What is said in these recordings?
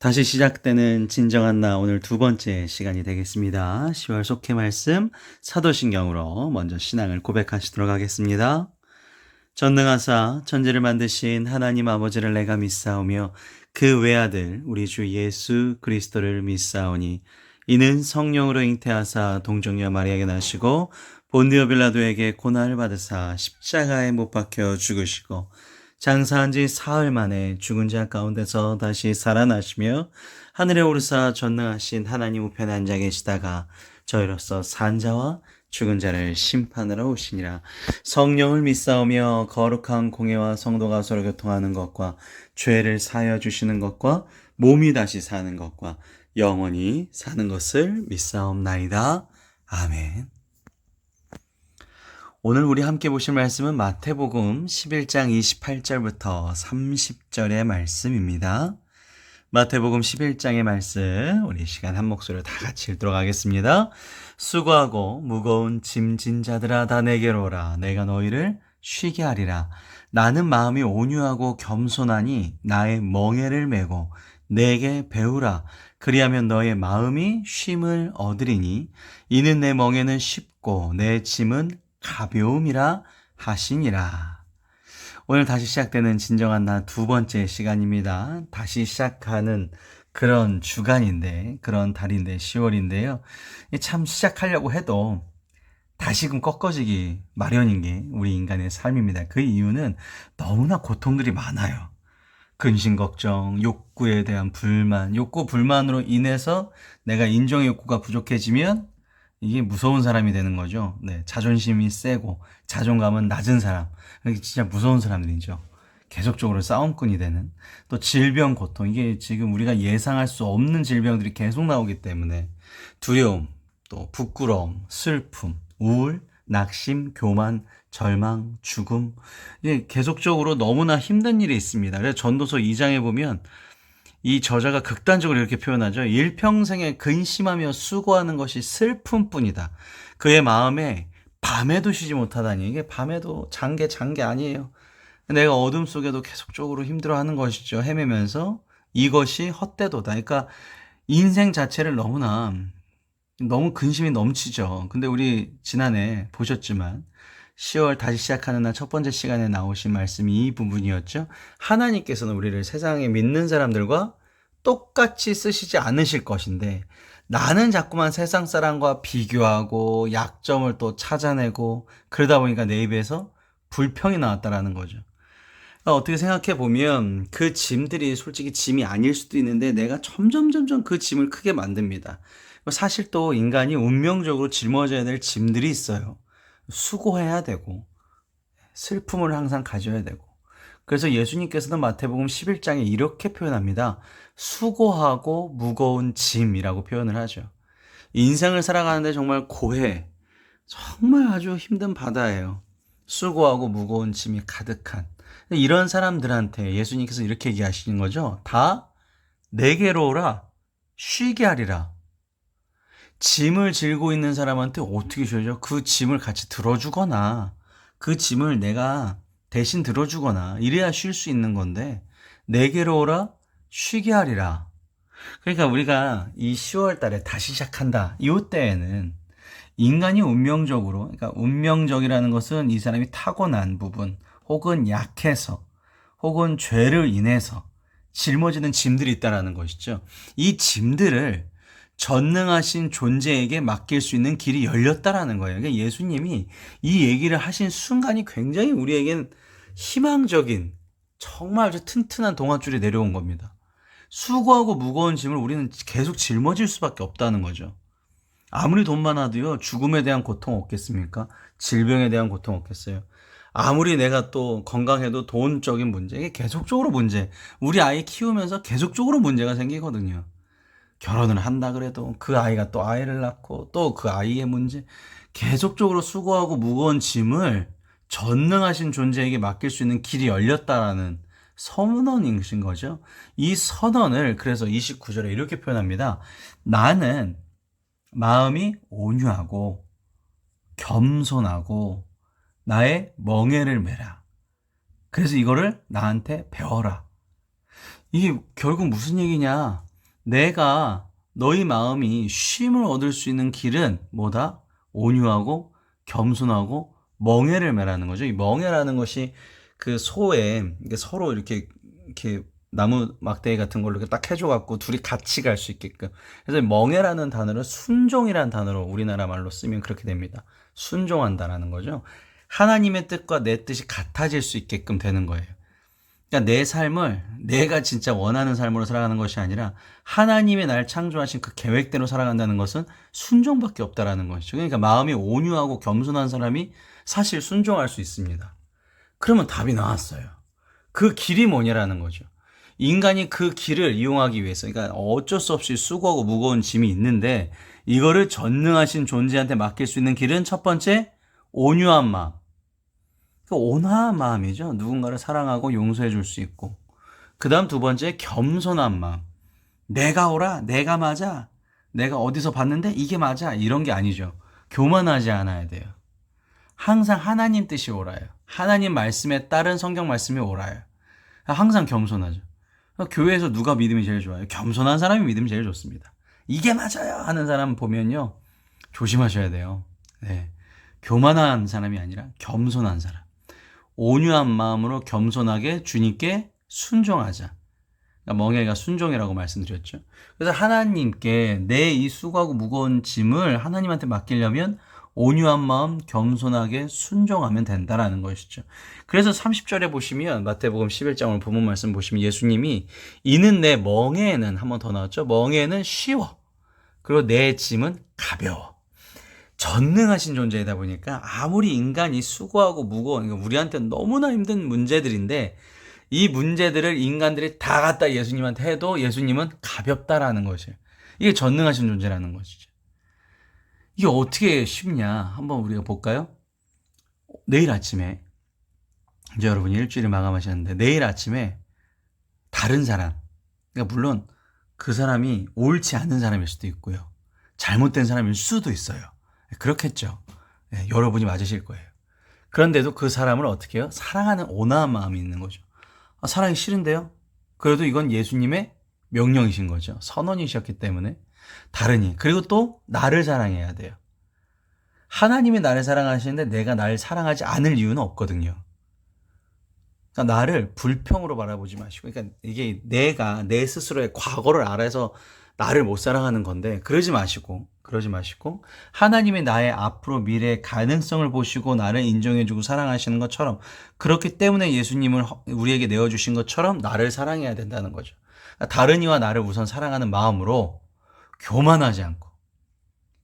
다시 시작되는 진정한 나 오늘 두 번째 시간이 되겠습니다. 10월 속해 말씀 사도신경으로 먼저 신앙을 고백하시도록 하겠습니다. 전능하사 천지를 만드신 하나님 아버지를 내가 믿사오며 그 외아들 우리 주 예수 그리스도를 믿사오니 이는 성령으로 잉태하사 동정녀 마리아에게 나시고 본디오 빌라도에게 고난을 받으사 십자가에 못 박혀 죽으시고 장사한 지 사흘 만에 죽은 자 가운데서 다시 살아나시며 하늘에 오르사 전능하신 하나님 우편에 앉아 계시다가 저희로서 산 자와 죽은 자를 심판하러 오시니라. 성령을 믿사오며 거룩한 공예와 성도가 서로 교통하는 것과 죄를 사하여 주시는 것과 몸이 다시 사는 것과 영원히 사는 것을 믿사옵나이다. 아멘. 오늘 우리 함께 보실 말씀은 마태복음 11장 28절부터 30절의 말씀입니다. 마태복음 11장의 말씀 우리 시간 한 목소리로 다 같이 읽도록 하겠습니다. 수고하고 무거운 짐진 자들아 다 내게로 오라. 내가 너희를 쉬게 하리라. 나는 마음이 온유하고 겸손하니 나의 멍에를 메고 내게 배우라. 그리하면 너의 마음이 쉼을 얻으리니 이는 내 멍에는 쉽고 내 짐은 가벼움이라 하시니라. 오늘 다시 시작되는 진정한 나 두 번째 시간입니다. 다시 시작하는 그런 주간인데, 그런 달인데 10월인데요. 참 시작하려고 해도 다시금 꺾어지기 마련인 게 우리 인간의 삶입니다. 그 이유는 너무나 고통들이 많아요. 근심 걱정, 욕구에 대한 불만, 욕구 불만으로 인해서 내가 인정의 욕구가 부족해지면 이게 무서운 사람이 되는 거죠. 네, 자존심이 세고 자존감은 낮은 사람. 이게 진짜 무서운 사람들이죠. 계속적으로 싸움꾼이 되는. 또 질병, 고통. 이게 지금 우리가 예상할 수 없는 질병들이 계속 나오기 때문에 두려움, 또 부끄러움, 슬픔, 우울, 낙심, 교만, 절망, 죽음. 이게 계속적으로 너무나 힘든 일이 있습니다. 그래서 전도서 2장에 보면 이 저자가 극단적으로 이렇게 표현하죠. 일평생에 근심하며 수고하는 것이 슬픔뿐이다. 그의 마음에 밤에도 쉬지 못하다니. 이게 밤에도 장게 아니에요. 내가 어둠 속에도 계속적으로 힘들어하는 것이죠. 헤매면서 이것이 헛되도다. 그러니까 인생 자체를 너무 근심이 넘치죠. 근데 우리 지난해 보셨지만 10월 다시 시작하는 날 첫 번째 시간에 나오신 말씀이 이 부분이었죠. 하나님께서는 우리를 세상에 믿는 사람들과 똑같이 쓰시지 않으실 것인데 나는 자꾸만 세상 사람과 비교하고 약점을 또 찾아내고 그러다 보니까 내 입에서 불평이 나왔다라는 거죠. 어떻게 생각해 보면 그 짐들이 솔직히 짐이 아닐 수도 있는데 내가 점점 그 짐을 크게 만듭니다. 사실 또 인간이 운명적으로 짊어져야 될 짐들이 있어요. 수고해야 되고 슬픔을 항상 가져야 되고. 그래서 예수님께서는 마태복음 11장에 이렇게 표현합니다. 수고하고 무거운 짐이라고 표현을 하죠. 인생을 살아가는데 정말 고해, 정말 아주 힘든 바다예요. 수고하고 무거운 짐이 가득한. 이런 사람들한테 예수님께서 이렇게 얘기하시는 거죠. 다 내게로 오라, 쉬게 하리라. 짐을 지고 있는 사람한테 어떻게 줘야죠? 그 짐을 같이 들어주거나 그 짐을 내가 대신 들어주거나 이래야 쉴 수 있는 건데 내게로 오라 쉬게 하리라. 그러니까 우리가 이 10월 달에 다시 시작한다. 이 때에는 인간이 운명적으로, 그러니까 운명적이라는 것은 이 사람이 타고난 부분 혹은 약해서 혹은 죄를 인해서 짊어지는 짐들이 있다는 것이죠. 이 짐들을 전능하신 존재에게 맡길 수 있는 길이 열렸다라는 거예요. 그러니까 예수님이 이 얘기를 하신 순간이 굉장히 우리에겐 희망적인 정말 아주 튼튼한 동아줄이 내려온 겁니다. 수고하고 무거운 짐을 우리는 계속 짊어질 수밖에 없다는 거죠. 아무리 돈 많아도요, 죽음에 대한 고통 없겠습니까? 질병에 대한 고통 없겠어요? 아무리 내가 또 건강해도 돈적인 문제, 이게 계속적으로 문제. 우리 아이 키우면서 계속적으로 문제가 생기거든요. 결혼을 한다 그래도 그 아이가 또 아이를 낳고 또 그 아이의 문제, 계속적으로 수고하고 무거운 짐을 전능하신 존재에게 맡길 수 있는 길이 열렸다라는 선언인 거죠. 이 선언을 그래서 29절에 이렇게 표현합니다. 나는 마음이 온유하고 겸손하고 나의 멍에를 메라. 그래서 이거를 나한테 배워라. 이게 결국 무슨 얘기냐? 내가 너희 마음이 쉼을 얻을 수 있는 길은 뭐다? 온유하고 겸손하고 멍에를 매라는 거죠. 이 멍에라는 것이 그 소에 서로 이렇게 나무 막대기 같은 걸로 이렇게 딱 해줘갖고 둘이 같이 갈 수 있게끔. 그래서 멍에라는 단어를 순종이라는 단어로 우리나라 말로 쓰면 그렇게 됩니다. 순종한다라는 거죠. 하나님의 뜻과 내 뜻이 같아질 수 있게끔 되는 거예요. 그러니까 내 삶을 내가 진짜 원하는 삶으로 살아가는 것이 아니라 하나님의 날 창조하신 그 계획대로 살아간다는 것은 순종밖에 없다라는 것이죠. 그러니까 마음이 온유하고 겸손한 사람이 사실 순종할 수 있습니다. 그러면 답이 나왔어요. 그 길이 뭐냐라는 거죠. 인간이 그 길을 이용하기 위해서, 그러니까 어쩔 수 없이 수고하고 무거운 짐이 있는데 이거를 전능하신 존재한테 맡길 수 있는 길은 첫 번째, 온유한 마음. 온화한 마음이죠. 누군가를 사랑하고 용서해 줄 수 있고. 그 다음 두 번째, 겸손한 마음. 내가 옳아, 내가 맞아, 내가 어디서 봤는데 이게 맞아, 이런 게 아니죠. 교만하지 않아야 돼요. 항상 하나님 뜻이 옳아요. 하나님 말씀에 따른 성경 말씀이 옳아요. 항상 겸손하죠. 교회에서 누가 믿음이 제일 좋아요? 겸손한 사람이 믿음이 제일 좋습니다. 이게 맞아요 하는 사람 보면요, 조심하셔야 돼요. 네. 교만한 사람이 아니라 겸손한 사람. 온유한 마음으로 겸손하게 주님께 순종하자. 그러니까 멍에가 순종이라고 말씀드렸죠. 그래서 하나님께 내 이 수고하고 무거운 짐을 하나님한테 맡기려면 온유한 마음, 겸손하게 순종하면 된다라는 것이죠. 그래서 30절에 보시면 마태복음 11장 오늘 본문 말씀 보시면 예수님이 이는 내 멍에는 한 번 더 나왔죠. 멍에는 쉬워. 그리고 내 짐은 가벼워. 전능하신 존재이다 보니까 아무리 인간이 수고하고 무거운, 그러니까 우리한테 너무나 힘든 문제들인데 이 문제들을 인간들이 다 갖다 예수님한테 해도 예수님은 가볍다라는 것이에요. 이게 전능하신 존재라는 것이죠. 이게 어떻게 쉽냐 한번 우리가 볼까요? 내일 아침에, 이제 여러분이 일주일을 마감하셨는데 내일 아침에 다른 사람, 그러니까 물론 그 사람이 옳지 않은 사람일 수도 있고요, 잘못된 사람일 수도 있어요. 그렇겠죠. 네, 여러분이 맞으실 거예요. 그런데도 그 사람을 어떻게 해요? 사랑하는 온화한 마음이 있는 거죠. 사랑이 싫은데요? 그래도 이건 예수님의 명령이신 거죠. 선언이셨기 때문에 다르니. 그리고 또 나를 사랑해야 돼요. 하나님이 나를 사랑하시는데 내가 나를 사랑하지 않을 이유는 없거든요. 그러니까 나를 불평으로 바라보지 마시고, 그러니까 이게 내가 내 스스로의 과거를 알아서 나를 못 사랑하는 건데 그러지 마시고 하나님이 나의 앞으로 미래의 가능성을 보시고 나를 인정해주고 사랑하시는 것처럼, 그렇기 때문에 예수님을 우리에게 내어주신 것처럼 나를 사랑해야 된다는 거죠. 다른 이와 나를 우선 사랑하는 마음으로 교만하지 않고,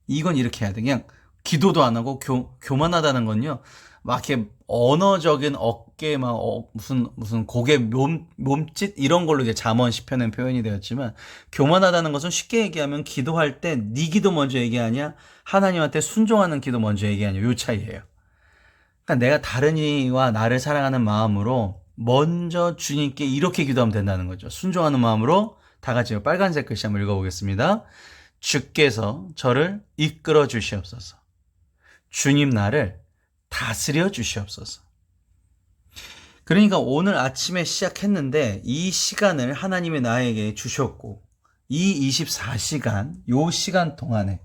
이건 이렇게 해야 돼. 그냥 기도도 안 하고 교만하다는 건요, 막 이렇게 언어적인 어깨 막 무슨 고개 몸짓 이런 걸로 이제 잠언 시편에 표현이 되었지만, 교만하다는 것은 쉽게 얘기하면 기도할 때 네 기도 먼저 얘기하냐, 하나님한테 순종하는 기도 먼저 얘기하냐, 요 차이예요. 그러니까 내가 다른 이와 나를 사랑하는 마음으로 먼저 주님께 이렇게 기도하면 된다는 거죠. 순종하는 마음으로 다 같이 빨간색 글씨 한번 읽어보겠습니다. 주께서 저를 이끌어 주시옵소서. 주님 나를 다스려 주시옵소서. 그러니까 오늘 아침에 시작했는데 이 시간을 하나님이 나에게 주셨고, 이 24시간, 요 시간 동안에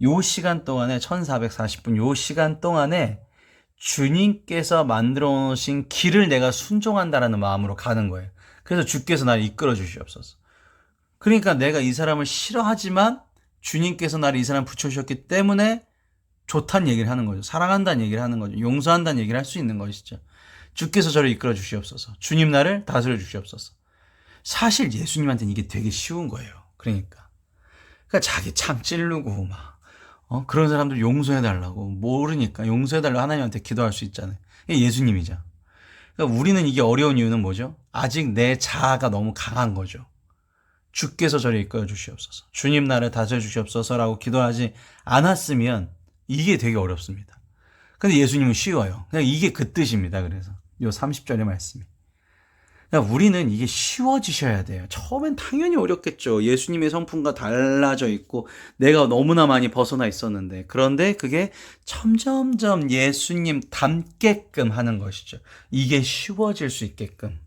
1440분 요 시간 동안에 주님께서 만들어 놓으신 길을 내가 순종한다라는 마음으로 가는 거예요. 그래서 주께서 나를 이끌어 주시옵소서. 그러니까 내가 이 사람을 싫어하지만 주님께서 나를 이 사람 붙여주셨기 때문에 좋다는 얘기를 하는 거죠. 사랑한다는 얘기를 하는 거죠. 용서한다는 얘기를 할 수 있는 것이죠. 주께서 저를 이끌어 주시옵소서. 주님 나를 다스려 주시옵소서. 사실 예수님한테는 이게 되게 쉬운 거예요. 그러니까 자기 창 찌르고 막 그런 사람들 용서해달라고, 모르니까 용서해달라고 하나님한테 기도할 수 있잖아요. 이게 예수님이죠. 그러니까 우리는 이게 어려운 이유는 뭐죠? 아직 내 자아가 너무 강한 거죠. 주께서 저를 이끌어 주시옵소서, 주님 나를 다스려 주시옵소서라고 기도하지 않았으면 이게 되게 어렵습니다. 근데 예수님은 쉬워요. 그냥 이게 그 뜻입니다. 그래서 요 30절의 말씀이. 그러니까 우리는 이게 쉬워지셔야 돼요. 처음엔 당연히 어렵겠죠. 예수님의 성품과 달라져 있고 내가 너무나 많이 벗어나 있었는데, 그런데 그게 점점점 예수님 닮게끔 하는 것이죠. 이게 쉬워질 수 있게끔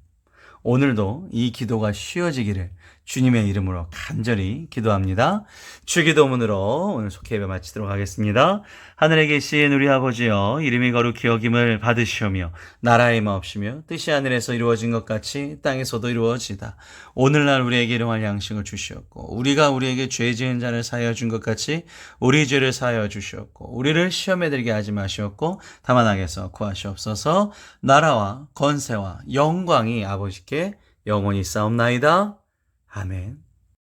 오늘도 이 기도가 쉬워지기를 주님의 이름으로 간절히 기도합니다. 주기도문으로 오늘 속회 예배 마치도록 하겠습니다. 하늘에 계신 우리 아버지여, 이름이 거룩히 여김을 받으시오며 나라의 마옵시며 뜻이 하늘에서 이루어진 것 같이 땅에서도 이루어지다. 오늘날 우리에게 일용할 양식을 주시었고 우리가 우리에게 죄 지은 자를 사하여 준 것 같이 우리 죄를 사하여 주시었고 우리를 시험에 들게 하지 마시었고 다만 악에서 구하시옵소서. 나라와 권세와 영광이 아버지께 영원히 싸움나이다. 아멘.